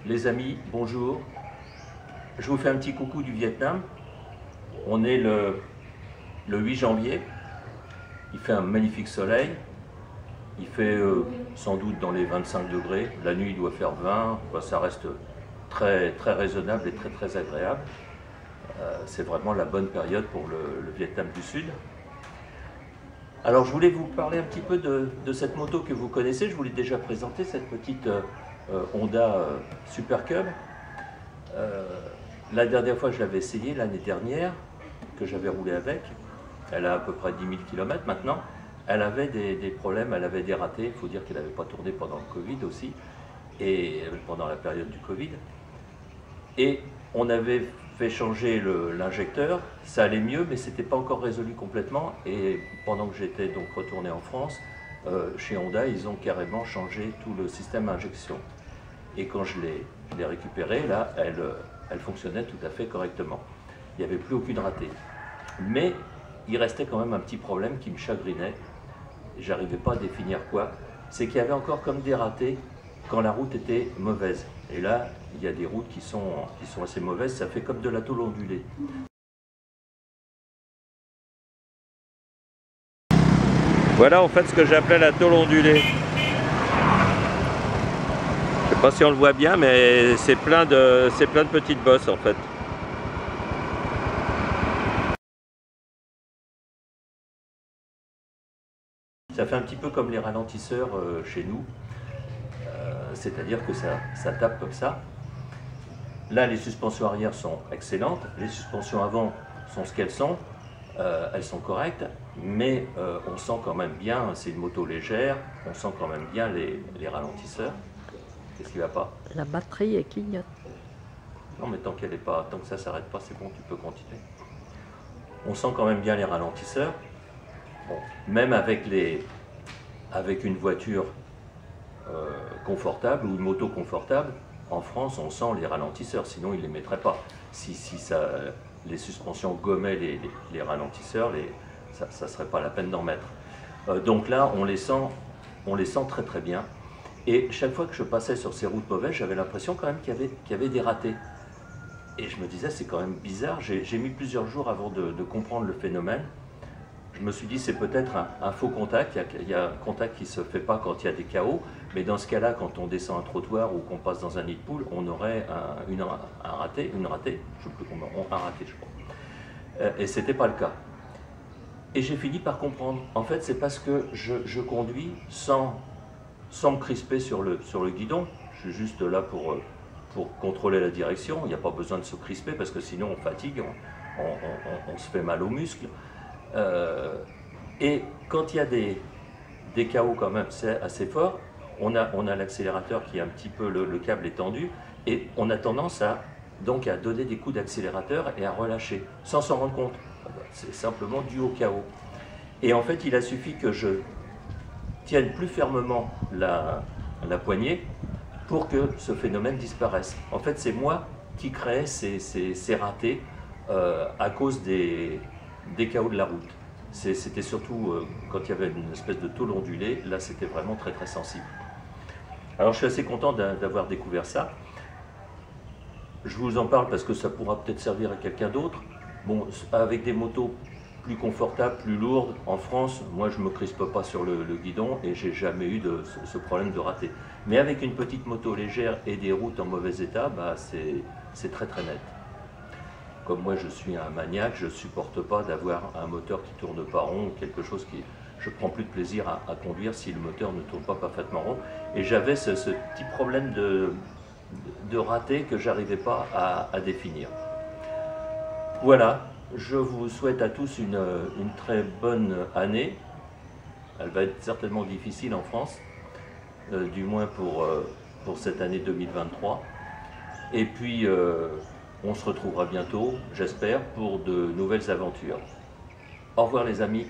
Les amis, bonjour. Je vous fais un petit coucou du Vietnam. On est le 8 janvier. Il fait un magnifique soleil. Il fait sans doute dans les 25 degrés. La nuit, il doit faire 20. Ça reste très raisonnable et très agréable. C'est vraiment la bonne période pour le Vietnam du Sud. Alors, je voulais vous parler un petit peu de cette moto que vous connaissez. Je vous l'ai déjà présentée, cette petite Honda Super Cub. La dernière fois, je l'avais essayée l'année dernière, que j'avais roulé avec. Elle a à peu près 10 000 km maintenant. Elle avait des problèmes, elle avait des ratés. Il faut dire qu'elle n'avait pas tourné pendant le Covid aussi, et pendant la période du Covid. Et on avait fait changer l'injecteur, ça allait mieux, mais ce n'était pas encore résolu complètement. Et pendant que j'étais donc retourné en France, chez Honda, ils ont carrément changé tout le système injection. Et quand je l'ai récupérée, là, elle fonctionnait tout à fait correctement. Il n'y avait plus aucune ratée. Mais il restait quand même un petit problème qui me chagrinait. J'arrivais pas à définir quoi. C'est qu'il y avait encore comme des ratés quand la route était mauvaise. Et là, il y a des routes qui sont assez mauvaises. Ça fait comme de la tôle ondulée. Voilà en fait ce que j'appelais la tôle ondulée. Je sais pas si on le voit bien, mais c'est plein de petites bosses en fait. Ça fait un petit peu comme les ralentisseurs chez nous, c'est-à-dire que ça tape comme ça. Là, les suspensions arrière sont excellentes, les suspensions avant sont ce qu'elles sont correctes, mais on sent quand même bien, c'est une moto légère, on sent quand même bien les ralentisseurs. Qu'est-ce qui ne va pas? La batterie clignote. Non, mais tant que ça ne s'arrête pas, c'est bon, tu peux continuer. On sent quand même bien les ralentisseurs. Bon, même avec une voiture confortable ou une moto confortable, en France, on sent les ralentisseurs, sinon ils ne les mettraient pas. Si les suspensions gommaient les ralentisseurs, ça ne serait pas la peine d'en mettre. Donc là, on les sent très bien. Et chaque fois que je passais sur ces routes mauvaises, j'avais l'impression quand même qu'il y avait des ratés. Et je me disais, c'est quand même bizarre. J'ai mis plusieurs jours avant de comprendre le phénomène. Je me suis dit, c'est peut-être un faux contact. Il y a un contact qui ne se fait pas quand il y a des chaos. Mais dans ce cas-là, quand on descend un trottoir ou qu'on passe dans un nid de poule, on aurait un raté, je ne sais plus comment, un raté, je crois. Et ce n'était pas le cas. Et j'ai fini par comprendre. En fait, c'est parce que je conduis sans me crisper sur le guidon. Je suis juste là pour contrôler la direction. Il n'y a pas besoin de se crisper parce que sinon on fatigue, on se fait mal aux muscles. Et quand il y a des chaos quand même, c'est assez fort, on a l'accélérateur qui est un petit peu, le câble est tendu, et on a tendance à donner des coups d'accélérateur et à relâcher, sans s'en rendre compte. C'est simplement dû au chaos. Et en fait, il a suffi que je tienne plus fermement la poignée pour que ce phénomène disparaisse. En fait, c'est moi qui crée ces ratés à cause des chaos de la route. C'était surtout quand il y avait une espèce de tôle ondulée, là c'était vraiment très sensible. Alors je suis assez content d'avoir découvert ça. Je vous en parle parce que ça pourra peut-être servir à quelqu'un d'autre. Bon, avec des motos plus confortables, plus lourdes, en France, moi je ne me crispe pas sur le guidon et j'ai jamais eu ce problème de raté. Mais avec une petite moto légère et des routes en mauvais état, bah, c'est très net. Comme moi je suis un maniaque, je ne supporte pas d'avoir un moteur qui ne tourne pas rond, ou quelque chose qui... Je prends plus de plaisir à conduire si le moteur ne tourne pas parfaitement rond. Et j'avais ce petit problème de raté que je n'arrivais pas à définir. Voilà, je vous souhaite à tous une très bonne année. Elle va être certainement difficile en France, du moins pour cette année 2023. Et puis... on se retrouvera bientôt, j'espère, pour de nouvelles aventures. Au revoir les amis.